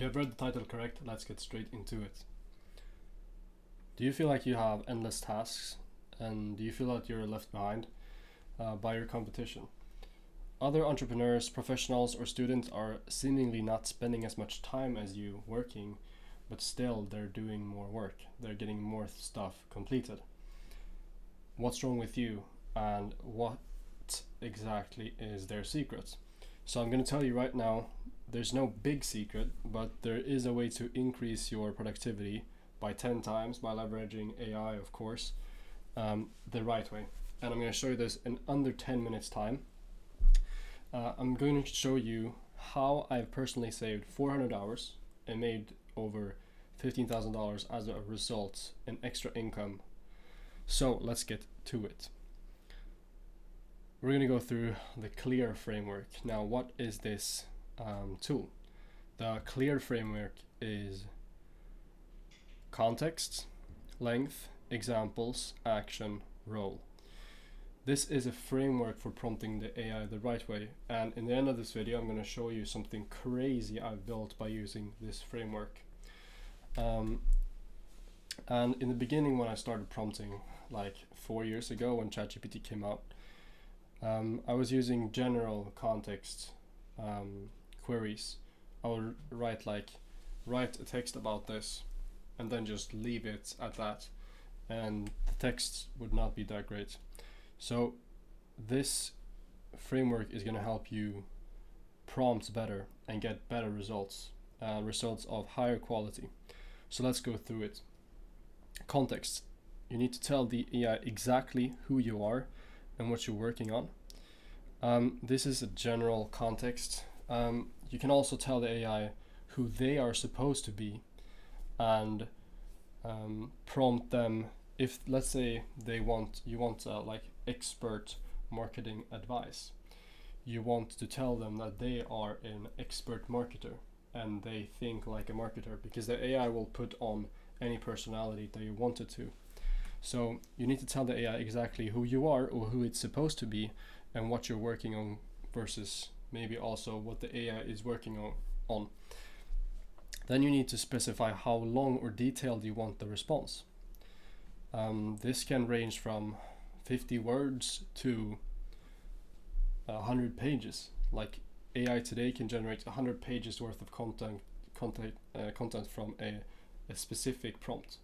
You have read the title correct, let's get straight into it. Do you feel like you have endless tasks, and do you feel that you're left behind by your competition? Other entrepreneurs, professionals, or students are seemingly not spending as much time as you working, but still they're doing more work. They're getting more stuff completed. What's wrong with you, and what exactly is their secret? So I'm going to tell you right now, there's no big secret, but there is a way to increase your productivity by 10 times by leveraging AI, of course, the right way. And I'm going to show you this in under 10 minutes time. I'm going to show you how I've personally saved 400 hours and made over $15,000 as a result in extra income. So let's get to it. We're going to go through the CLEAR framework. Now, what is this tool? The CLEAR framework is context, length, examples, action, role. This is a framework for prompting the AI the right way, and in the end of this video I'm going to show you something crazy I've built by using this framework. And in the beginning, when I started prompting like 4 years ago when ChatGPT came out, I was using general context queries. I would write a text about this and then just leave it at that, and the text would not be that great. So this framework is going to help you prompt better and get better results, results of higher quality. So let's go through it. Context. You need to tell the AI exactly who you are and what you're working on. This is a general context. You can also tell the AI who they are supposed to be and prompt them. If, let's say, you want like expert marketing advice, you want to tell them that they are an expert marketer and they think like a marketer, because the AI will put on any personality that you want it to. So you need to tell the AI exactly who you are or who it's supposed to be and what you're working on, versus maybe also what the AI is working on. Then you need to specify how long or detailed you want the response. This can range from 50 words to 100 pages. Like AI today can generate 100 pages worth of content from a specific prompt.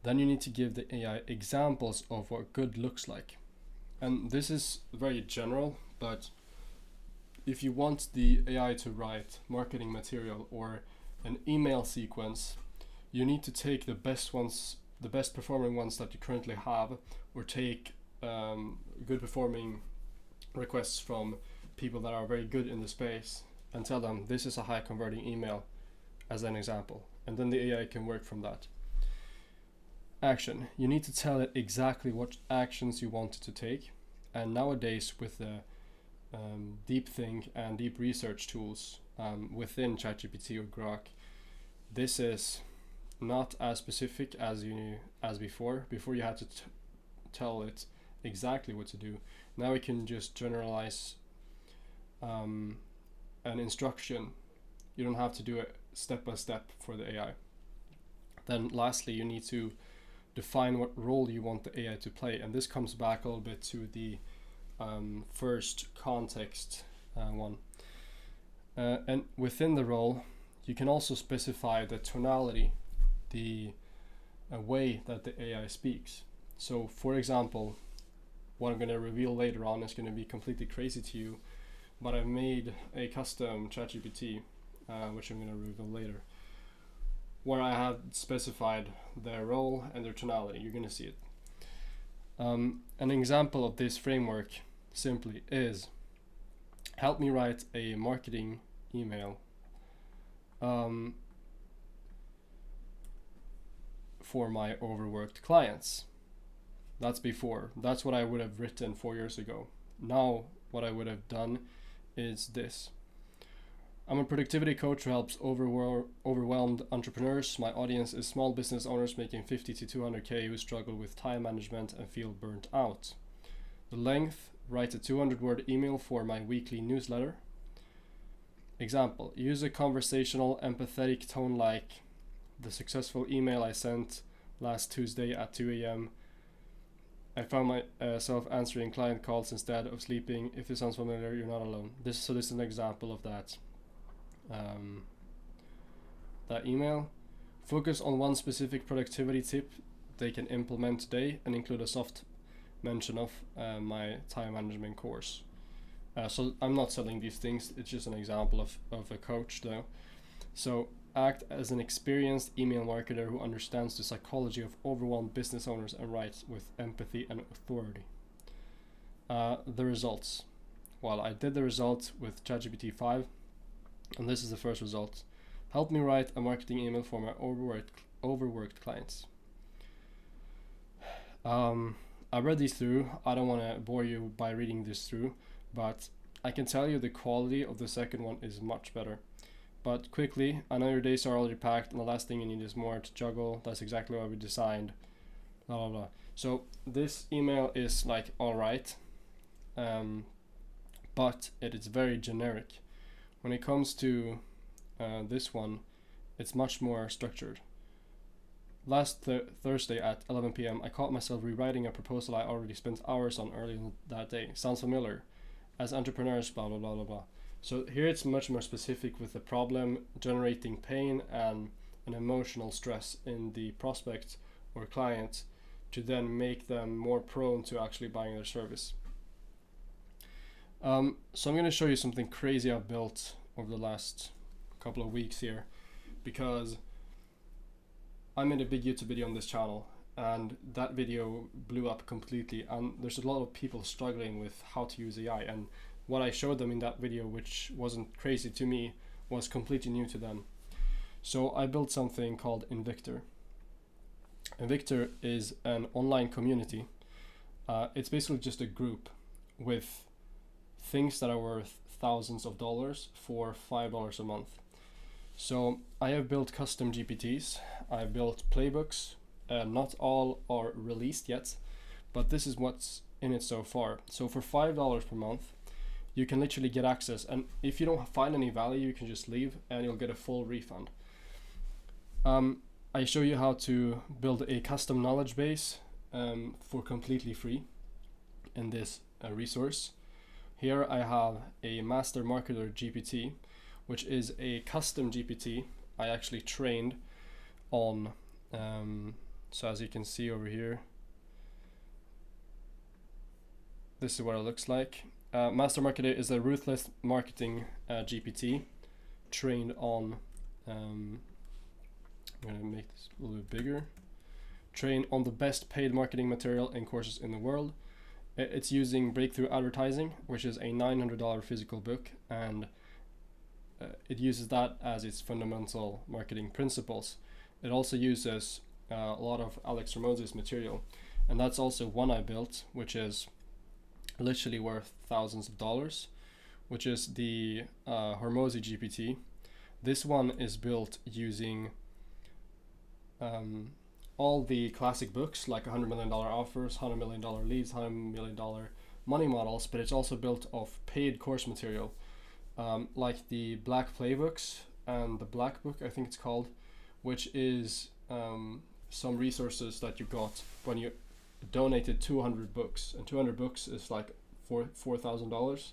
Then you need to give the AI examples of what good looks like. And this is very general, but if you want the AI to write marketing material or an email sequence, you need to take the best performing ones that you currently have, or take good performing requests from people that are very good in the space and tell them this is a high converting email as an example, and then the AI can work from that. Action. You need to tell it exactly what actions you want it to take, and nowadays with the deep think and deep research tools within ChatGPT or Grok, this is not as specific as before. Before you had to tell it exactly what to do. Now we can just generalize an instruction. You don't have to do it step by step for the AI. Then lastly, you need to define what role you want the AI to play, and this comes back a little bit to the first context one. And within the role, you can also specify the tonality, the way that the AI speaks. So for example, what I'm going to reveal later on is going to be completely crazy to you, but I've made a custom ChatGPT, which I'm going to reveal later, where I have specified their role and their tonality. You're going to see it. An example of this framework simply is, help me write a marketing email for my overworked clients. That's before. That's what I would have written 4 years ago. Now what I would have done is this. I'm a productivity coach who helps overwhelmed entrepreneurs. My audience is small business owners making 50 to 200K who struggle with time management and feel burnt out. The length, write a 200-word email for my weekly newsletter. Example, use a conversational, empathetic tone like the successful email I sent last Tuesday at 2 a.m. I found myself answering client calls instead of sleeping. If this sounds familiar, you're not alone. This is an example of that. That email. Focus on one specific productivity tip they can implement today and include a soft mention of my time management course. So I'm not selling these things, it's just an example of a coach though. So act as an experienced email marketer who understands the psychology of overwhelmed business owners and writes with empathy and authority. The results. Well, I did the results with ChatGPT 5, and this is the first result. Help me write a marketing email for my overworked clients. I read these through. I don't want to bore you by reading this through, but I can tell you the quality of the second one is much better. But quickly, I know your days are already packed and the last thing you need is more to juggle. That's exactly what we designed. Blah, blah, blah. So this email is like alright, but it is very generic. When it comes to this one, it's much more structured. Last Thursday at 11 p.m. I caught myself rewriting a proposal I already spent hours on earlier that day. Sounds familiar. As entrepreneurs, blah, blah, blah, blah, blah. So here it's much more specific with the problem generating pain and an emotional stress in the prospect or client to then make them more prone to actually buying their service. So I'm going to show you something crazy I've built over the last couple of weeks here, because I made a big YouTube video on this channel and that video blew up completely, and there's a lot of people struggling with how to use AI, and what I showed them in that video, which wasn't crazy to me, was completely new to them. So I built something called INVICTR. INVICTR is an online community. It's basically just a group with things that are worth thousands of dollars for $5 a month. So I have built custom GPTs, I've built playbooks, not all are released yet, but this is what's in it so far. So for $5 per month, you can literally get access, and if you don't find any value, you can just leave and you'll get a full refund. I show you how to build a custom knowledge base for completely free in this resource. Here I have a master marketer GPT, which is a custom GPT I actually trained on. So as you can see over here, this is what it looks like. Master Marketer is a ruthless marketing GPT trained on, I'm going to make this a little bit bigger, trained on the best paid marketing material and courses in the world. It's using Breakthrough Advertising, which is a $900 physical book, and it uses that as its fundamental marketing principles. It also uses a lot of Alex Ramos's material, and that's also one I built, which is literally worth thousands of dollars, which is the Hormozy GPT. This one is built using all the classic books like $100 million offers, $100 million leads, $100 million money models, but it's also built of paid course material, like the Black Playbooks and the Black Book, I think it's called, which is some resources that you got when you donated 200 books, and 200 books is like $4,000.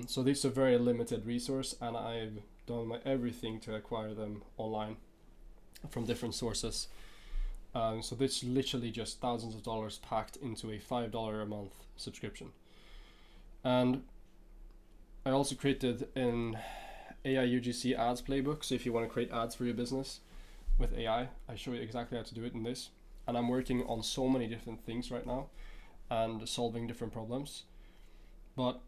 So this is a very limited resource, and I've done everything to acquire them online from different sources. So this is literally just thousands of dollars packed into a $5 a month subscription. And I also created an AI UGC ads playbook. So if you want to create ads for your business with AI, I show you exactly how to do it in this. And I'm working on so many different things right now and solving different problems. But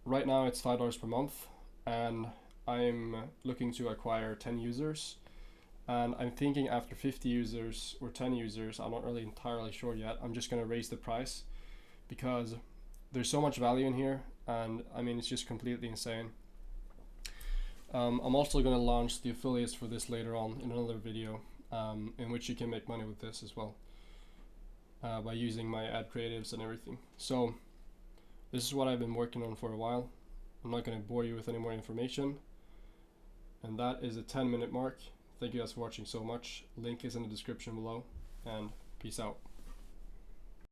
right now it's $5 per month, and I'm looking to acquire 10 users. And I'm thinking after 50 users or 10 users, I'm not really entirely sure yet, I'm just going to raise the price, because there's so much value in here, and I mean, it's just completely insane. I'm also going to launch the affiliates for this later on in another video, in which you can make money with this as well, by using my ad creatives and everything. So this is what I've been working on for a while. I'm not going to bore you with any more information. And that is a 10-minute mark. Thank you guys for watching so much. Link is in the description below, and peace out.